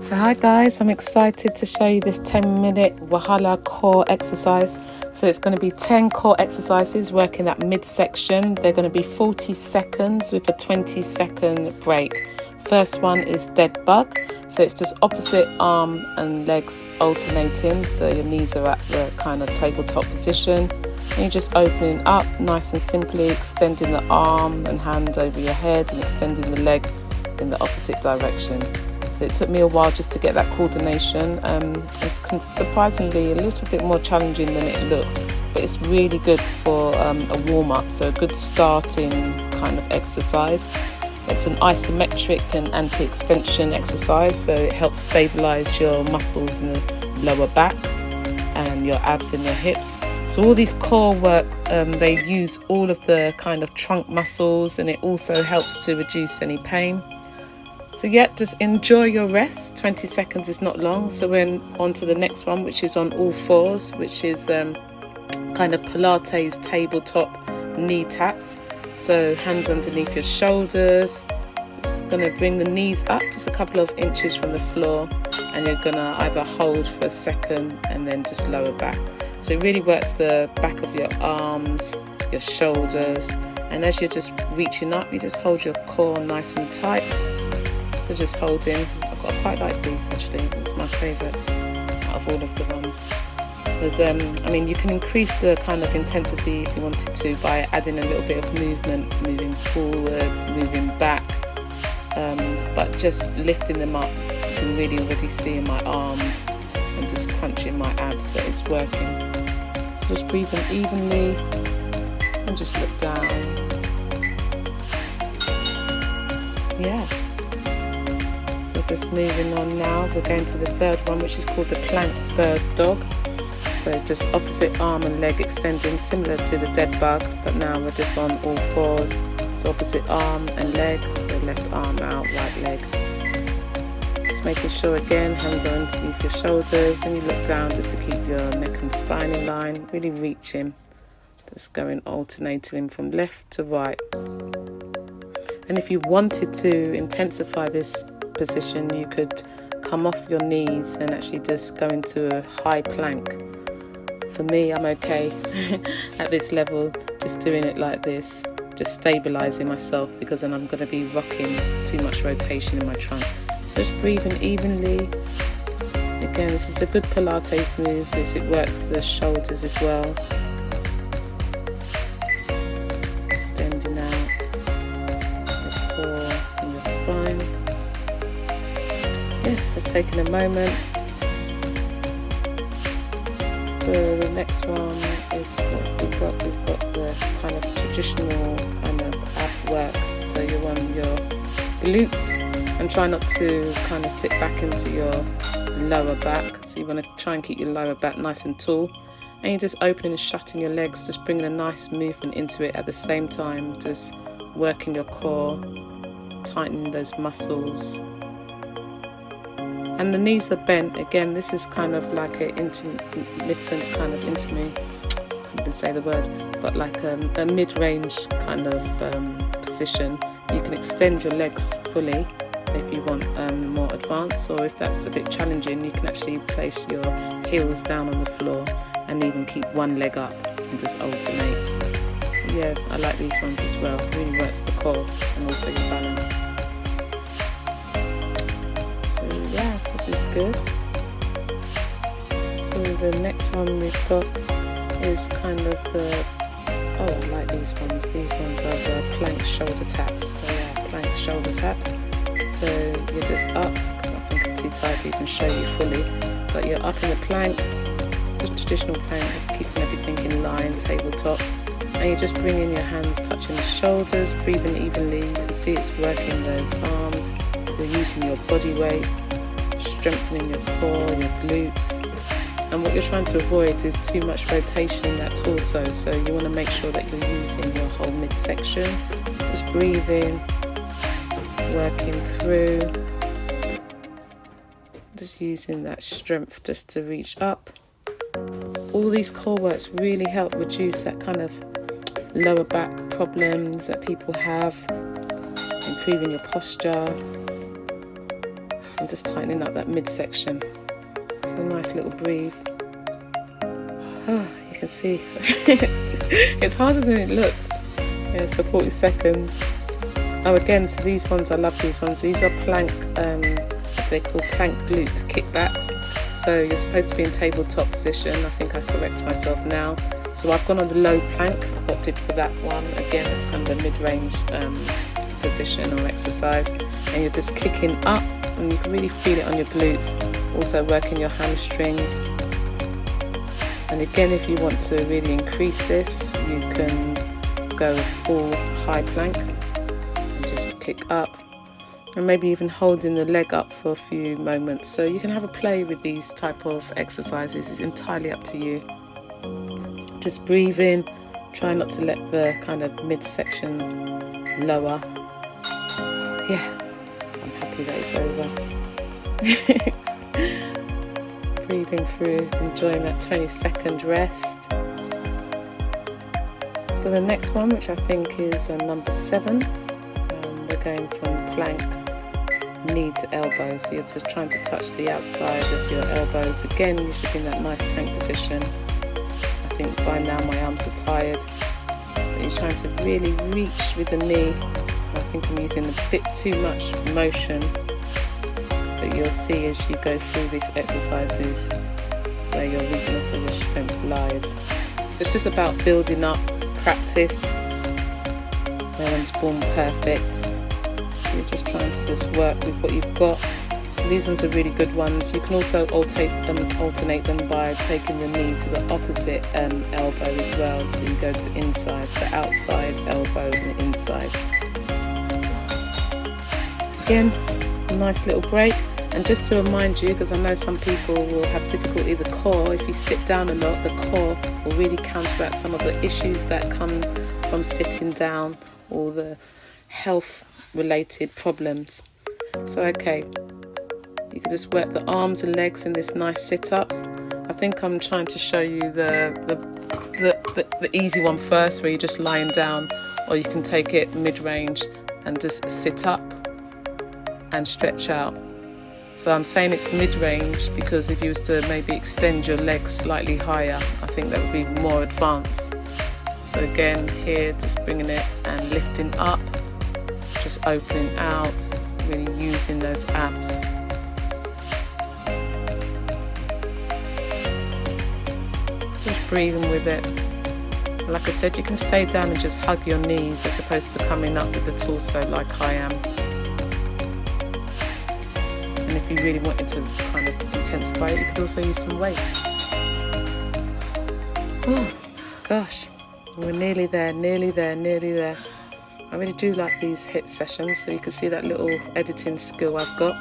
So hi guys, I'm excited to show you this 10-minute Wahala core exercise. So it's going to be 10 core exercises working that midsection. They're going to be 40 seconds with a 20-second break. First one is dead bug. So it's just opposite arm and legs alternating. So your knees are at the kind of tabletop position. And you're just opening up nice and simply, extending the arm and hand over your head and extending the leg in the opposite direction. So it took me a while just to get that coordination. It's surprisingly a little bit more challenging than it looks, but it's really good for a warm-up, so a good starting kind of exercise. It's an isometric and anti-extension exercise, so it helps stabilize your muscles in the lower back and your abs and your hips. So all these core work, they use all of the kind of trunk muscles, and it also helps to reduce any pain. So yeah, just enjoy your rest. 20 seconds is not long. So we're on to the next one, which is on all fours, which is kind of Pilates tabletop knee taps. So hands underneath your shoulders. It's going to bring the knees up just a couple of inches from the floor, and you're going to either hold for a second and then just lower back. So it really works the back of your arms, your shoulders, and as you're just reaching up, you just hold your core nice and tight. So just holding. I quite like these actually. It's my favourites out of all of the ones. Because I mean, you can increase the kind of intensity if you wanted to by adding a little bit of movement, moving forward, moving back. But just lifting them up, you can really already see in my arms and just crunching my abs that it's working. So just breathing evenly and just look down. Yeah. Just moving on now, we're going to the third one, which is called the plank bird dog. So just opposite arm and leg extending, similar to the dead bug, but now we're just on all fours. So opposite arm and leg, so left arm out, right leg. Just making sure again, hands are underneath your shoulders, and you look down just to keep your neck and spine in line, really reaching. Just going alternating from left to right. And if you wanted to intensify this position, you could come off your knees and actually just go into a high plank. For me, I'm okay at this level, just doing it like this, just stabilizing myself, because then I'm going to be rocking too much rotation in my trunk. So just breathing evenly. Again, this is a good Pilates move, as it works the shoulders as well. Extending out the core and your spine. Yes, just taking a moment. So the next one is what we've got. We've got the kind of traditional kind of ab work. So you're on your glutes and try not to kind of sit back into your lower back. So you want to try and keep your lower back nice and tall. And you're just opening and shutting your legs, just bringing a nice movement into it at the same time, just working your core, tightening those muscles. And the knees are bent. Again, this is kind of like an intermittent kind of I can't even say the word, but like a mid-range kind of position. You can extend your legs fully if you want more advanced, or if that's a bit challenging, you can actually place your heels down on the floor and even keep one leg up and just alternate. Yeah, I like these ones as well. It really works the core and also your balance. Yeah, this is good. So the next one we've got is kind of the, I like these ones. These ones are the plank shoulder taps. So yeah, plank shoulder taps. So you're just up. I think I'm too tired to even show you fully, but you're up in the plank, just traditional plank, keeping everything in line, tabletop. And you're just bringing your hands touching the shoulders, breathing evenly. You can see it's working those arms. You're using your body weight, strengthening your core, your glutes. And what you're trying to avoid is too much rotation in that torso. So you want to make sure that you're using your whole midsection. Just breathing, working through. Just using that strength just to reach up. All these core works really help reduce that kind of lower back problems that people have, improving your posture, and just tightening up that midsection. So a nice little breathe. Oh, you can see it's harder than it looks. Yeah, so 40 seconds. Oh, again, so these ones, I love these ones. These are plank, they call plank glute kickbacks. So you're supposed to be in tabletop position. I think I correct myself now. So I've gone on the low plank. I've opted for that one. Again, it's kind of a mid-range position or exercise. And you're just kicking up, and you can really feel it on your glutes. Also working your hamstrings. And again, if you want to really increase this, you can go full high plank and just kick up. And maybe even holding the leg up for a few moments. So you can have a play with these type of exercises. It's entirely up to you. Just breathe in. Try not to let the kind of midsection lower. Yeah, I'm happy that it's over. Breathing through, enjoying that 20-second rest. So the next one, which I think is number 7, we're going from plank knee to elbow. So you're just trying to touch the outside of your elbows. Again, you should be in that nice plank position. I think by now my arms are tired. But you're trying to really reach with the knee. I think I'm using a bit too much motion. But you'll see as you go through these exercises where your weakness or your strength lies. So it's just about building up practice. No one's born perfect. You're just trying to just work with what you've got. These ones are really good ones. You can also alternate them by taking the knee to the opposite elbow as well. So you go to inside, so outside elbow and inside. Again, a nice little break. And just to remind you, because I know some people will have difficulty with the core, if you sit down a lot, the core will really counteract some of the issues that come from sitting down or the health related problems. So okay, you can just work the arms and legs in this nice sit-ups. I think I'm trying to show you the easy one first, where you're just lying down, or you can take it mid-range and just sit up and stretch out. So I'm saying it's mid-range because if you was to maybe extend your legs slightly higher, I think that would be more advanced. So again, here just bringing it and lifting up, just opening out, really using those abs. Just breathing with it. Like I said, you can stay down and just hug your knees as opposed to coming up with the torso like I am. And if you really wanted to kind of intensify it, you could also use some weights. Oh, gosh, we're nearly there, nearly there, nearly there. I really do like these HIIT sessions, so you can see that little editing skill I've got.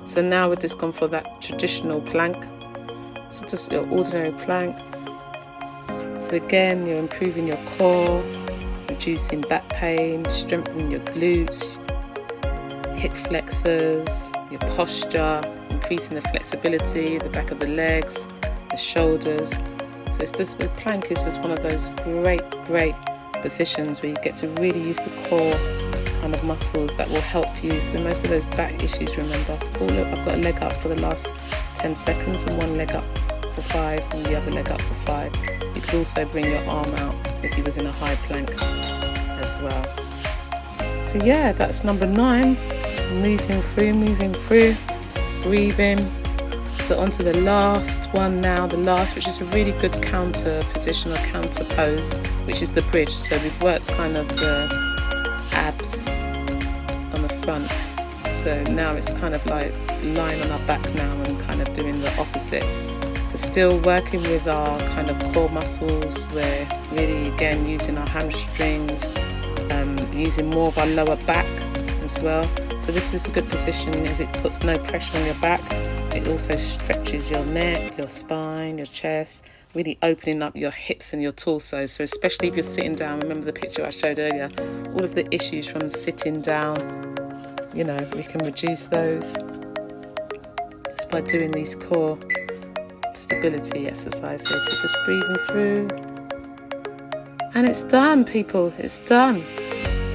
So now we're just gone for that traditional plank. So just your ordinary plank. So again, you're improving your core, reducing back pain, strengthening your glutes, hip flexors, your posture, increasing the flexibility, the back of the legs, the shoulders. So it's just, with plank is just one of those great positions where you get to really use the core kind of muscles that will help you. So most of those back issues, remember, oh look, I've got a leg up for the last 10 seconds and one leg up for 5 and the other leg up for 5. You could also bring your arm out if you was in a high plank as well. So yeah, that's number 9. Moving through, breathing. So onto the last one now, which is a really good counter position or counter pose, which is the bridge. So we've worked kind of the abs on the front. So now it's kind of like lying on our back now and kind of doing the opposite. So still working with our kind of core muscles. We're really, again, using our hamstrings, using more of our lower back as well. So this is a good position as it puts no pressure on your back. It also stretches your neck, your spine, your chest, really opening up your hips and your torso. So especially if you're sitting down, remember the picture I showed earlier, all of the issues from sitting down, you know, we can reduce those just by doing these core stability exercises. So just breathing through. And it's done, people, it's done.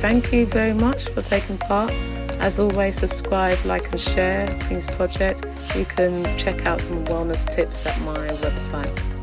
Thank you very much for taking part. As always, subscribe, like and share this project. You can check out some wellness tips at my website.